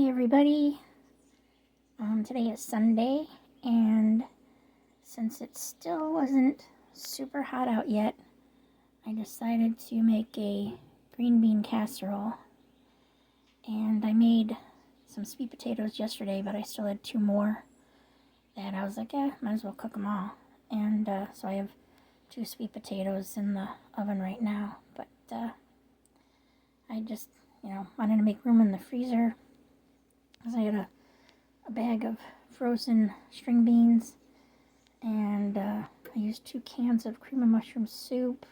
Hi everybody. Today is Sunday, and since it still wasn't super hot out yet, I decided to make a green bean casserole. And I made some sweet potatoes yesterday, but I still had 2 more that I was like, might as well cook them all. And so I have 2 sweet potatoes in the oven right now, but I just, wanted to make room in the freezer because I had a bag of frozen string beans, and I used 2 cans of cream of mushroom soup,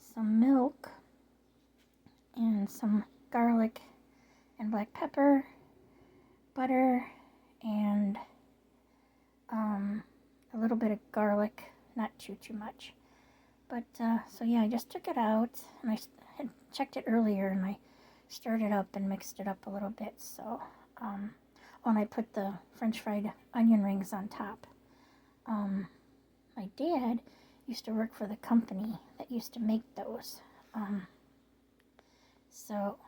some milk, and some garlic and black pepper, butter, and a little bit of garlic, not too much. But so yeah, I just took it out, and I had checked it earlier, and I stirred it up and mixed it up a little bit. So when I put the French fried onion rings on top. My dad used to work for the company that used to make those. So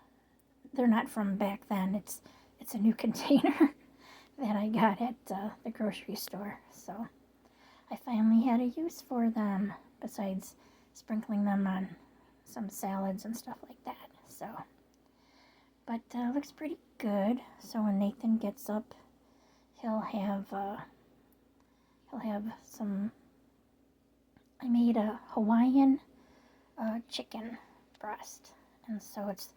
they're not from back then. It's a new container that I got at the grocery store. So I finally had a use for them besides sprinkling them on some salads and stuff like that. So, but looks pretty good. So when Nathan gets up, he'll have some. I made a Hawaiian chicken breast, and so it's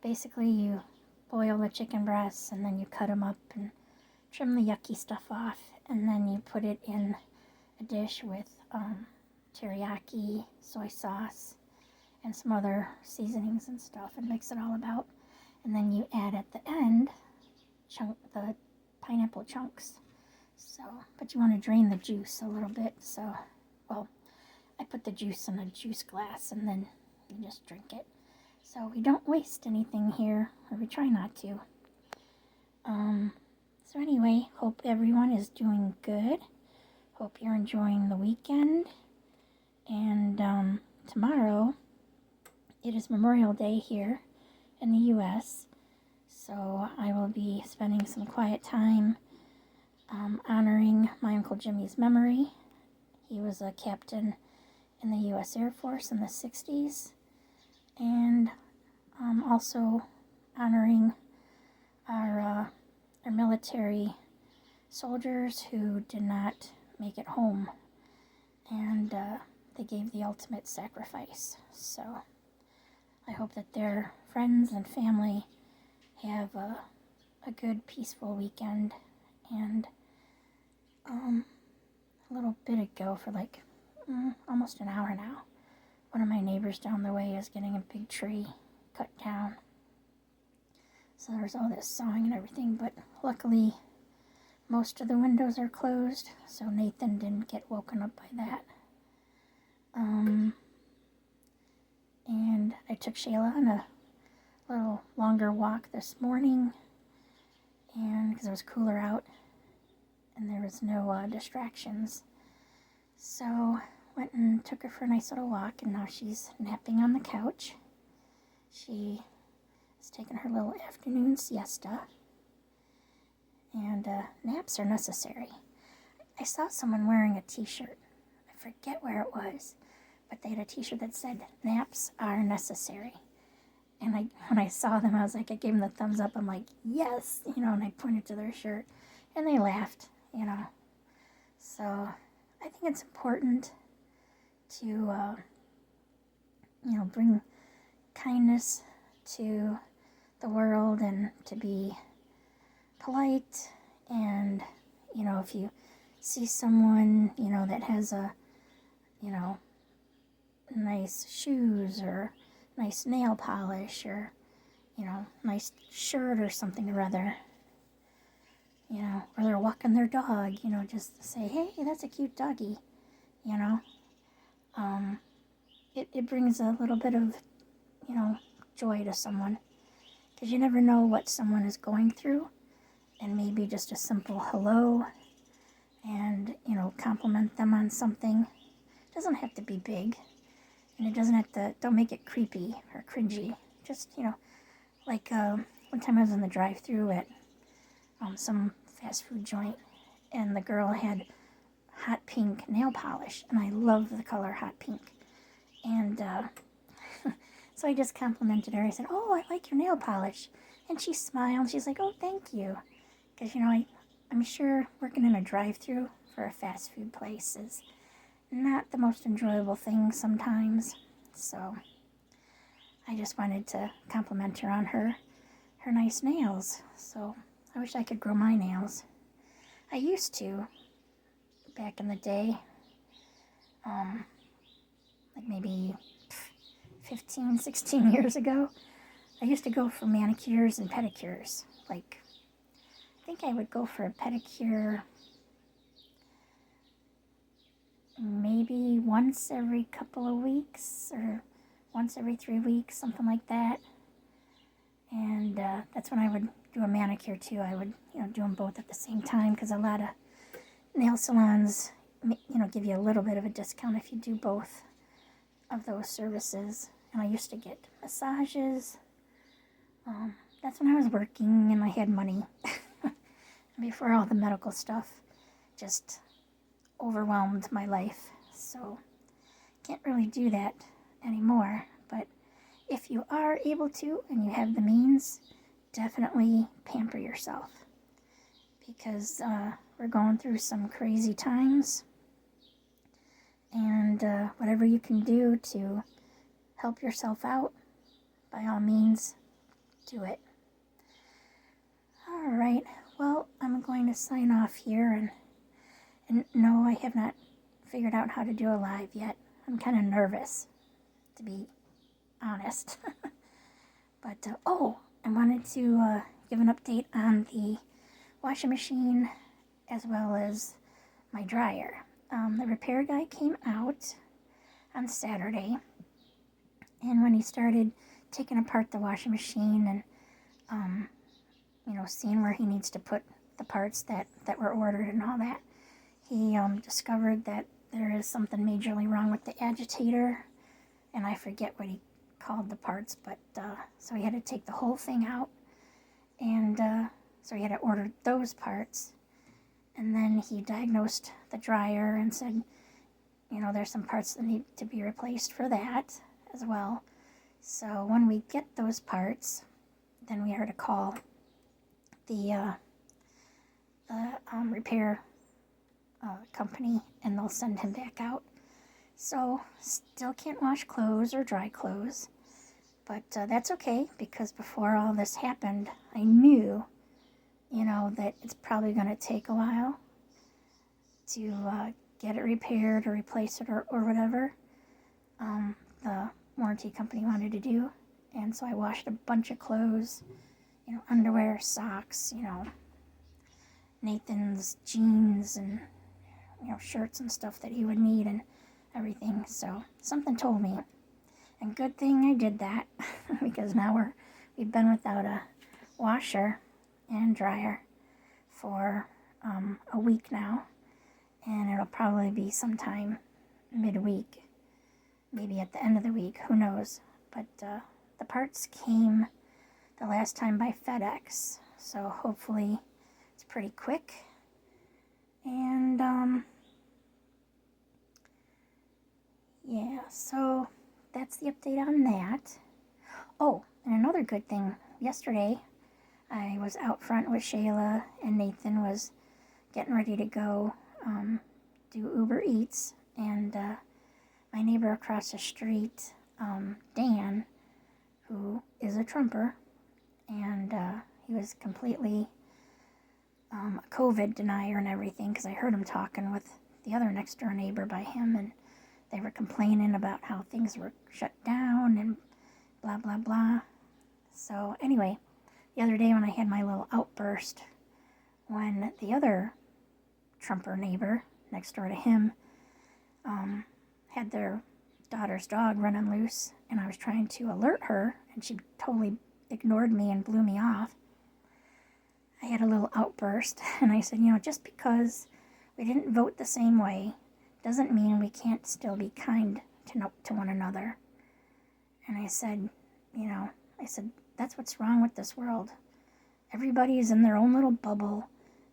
basically you boil the chicken breasts and then you cut them up and trim the yucky stuff off, and then you put it in a dish with teriyaki, soy sauce, and some other seasonings and stuff, and mix it all about. And then you add at the end the pineapple chunks. So, but you want to drain the juice a little bit. So, well, I put the juice in a juice glass and then you just drink it. So we don't waste anything here, or we try not to. So anyway, hope everyone is doing good. Hope you're enjoying the weekend. And tomorrow, it is Memorial Day here in the U.S., so I will be spending some quiet time honoring my Uncle Jimmy's memory. He was a captain in the U.S. Air Force in the 60s, and also honoring our military soldiers who did not make it home, and they gave the ultimate sacrifice. So I hope that their friends and family have a good, peaceful weekend. And a little bit ago, for like almost an hour now, one of my neighbors down the way is getting a big tree cut down. So there's all this sawing and everything, but luckily most of the windows are closed, so Nathan didn't get woken up by that. And I took Shayla on a little longer walk this morning, and because it was cooler out and there was no distractions. So went and took her for a nice little walk, and now she's napping on the couch. She has taken her little afternoon siesta, and naps are necessary. I saw someone wearing a t-shirt. I forget where it was, but they had a t-shirt that said, "Naps are necessary." And when I saw them, I was like, I gave them the thumbs up. I'm like, yes, and I pointed to their shirt, and they laughed, So I think it's important to, bring kindness to the world, and to be polite. And, if you see someone, that has a, nice shoes or nice nail polish, or, nice shirt or something or other, or they're walking their dog, just say, hey, that's a cute doggy, it brings a little bit of, joy to someone, because you never know what someone is going through, and maybe just a simple hello, and, compliment them on something. It doesn't have to be big, and it doesn't have to, don't make it creepy or cringy. Just, like one time I was in the drive-thru at some fast food joint, and the girl had hot pink nail polish, and I love the color hot pink. And so I just complimented her. I said, "Oh, I like your nail polish." And she smiled. She's like, "Oh, thank you." Because, I'm sure working in a drive-thru for a fast food place is not the most enjoyable thing sometimes. So I just wanted to compliment her on her nice nails. So I wish I could grow my nails. I used to, back in the day, like maybe 15, 16 years ago. I used to go for manicures and pedicures. Like, I think I would go for a pedicure maybe once every couple of weeks or once every 3 weeks, something like that. And that's when I would do a manicure too. I would, do them both at the same time, because a lot of nail salons, give you a little bit of a discount if you do both of those services. And I used to get massages. That's when I was working and I had money. Before all the medical stuff just overwhelmed my life. So can't really do that anymore. But if you are able to and you have the means, definitely pamper yourself, because we're going through some crazy times, and whatever you can do to help yourself out, by all means, do it. All right, well, I'm going to sign off here, and no, I have not figured out how to do a live yet. I'm kind of nervous, to be honest. But, I wanted to give an update on the washing machine as well as my dryer. The repair guy came out on Saturday, and when he started taking apart the washing machine and, seeing where he needs to put the parts that were ordered and all that, he discovered that there is something majorly wrong with the agitator, and I forget what he called the parts, but so he had to take the whole thing out, and so he had to order those parts. And then he diagnosed the dryer and said, there's some parts that need to be replaced for that as well. So when we get those parts, then we are to call the repair company, and they'll send him back out. So still can't wash clothes or dry clothes, but that's okay, because before all this happened, I knew, that it's probably going to take a while to get it repaired or replace it or whatever the warranty company wanted to do. And so I washed a bunch of clothes, underwear, socks, Nathan's jeans and, shirts and stuff that he would need and everything. So something told me, and good thing I did that, because now we've been without a washer and dryer for a week now, and it'll probably be sometime midweek, maybe at the end of the week, who knows. But the parts came the last time by FedEx, so hopefully it's pretty quick. And yeah, so that's the update on that. Oh, and another good thing, yesterday I was out front with Shayla, and Nathan was getting ready to go do Uber Eats, and my neighbor across the street, Dan, who is a Trumper, and he was completely a COVID denier and everything, because I heard him talking with the other next door neighbor by him, and they were complaining about how things were shut down and blah, blah, blah. So anyway, the other day when I had my little outburst, when the other Trumper neighbor next door to him had their daughter's dog running loose, and I was trying to alert her, and she totally ignored me and blew me off. I had a little outburst, and I said, just because we didn't vote the same way doesn't mean we can't still be kind to one another. And I said, that's what's wrong with this world. Everybody is in their own little bubble.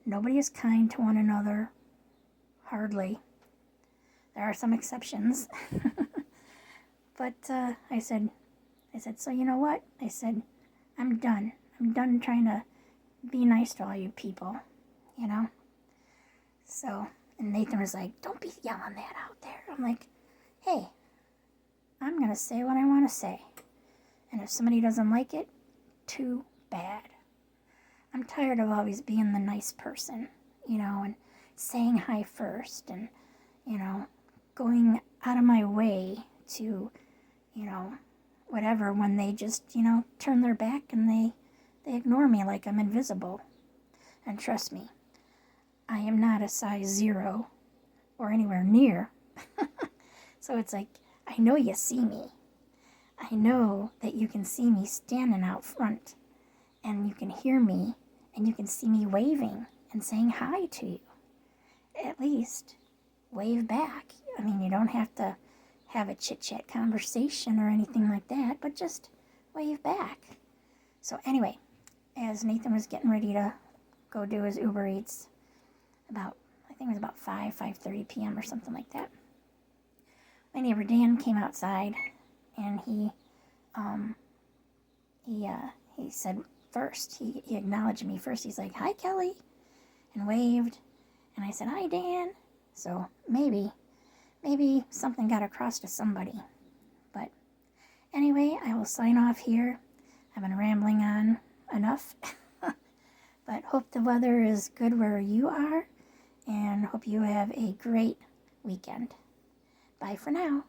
Nobody is kind to one another. Hardly. There are some exceptions. But I said, so you know what? I said, I'm done. I'm done trying to be nice to all you people, you know? So, and Nathan was like, don't be yelling that out there. I'm like, hey, I'm going to say what I want to say. And if somebody doesn't like it, too bad. I'm tired of always being the nice person, you know, and saying hi first and, you know, going out of my way to, you know, whatever, when they just, you know, turn their back and they ignore me like I'm invisible. And trust me, I am not a size 0 or anywhere near. So it's like, I know you see me. I know that you can see me standing out front, and you can hear me, and you can see me waving and saying hi to you. At least wave back. I mean, you don't have to have a chit-chat conversation or anything like that, but just wave back. So anyway, as Nathan was getting ready to go do his Uber Eats, I think it was about 5:30 p.m. or something like that, my neighbor Dan came outside, and he said first, he acknowledged me first. He's like, hi, Kelly, and waved. And I said, hi, Dan. So maybe something got across to somebody. But anyway, I will sign off here. I've been rambling on enough. But hope the weather is good where you are, and hope you have a great weekend. Bye for now.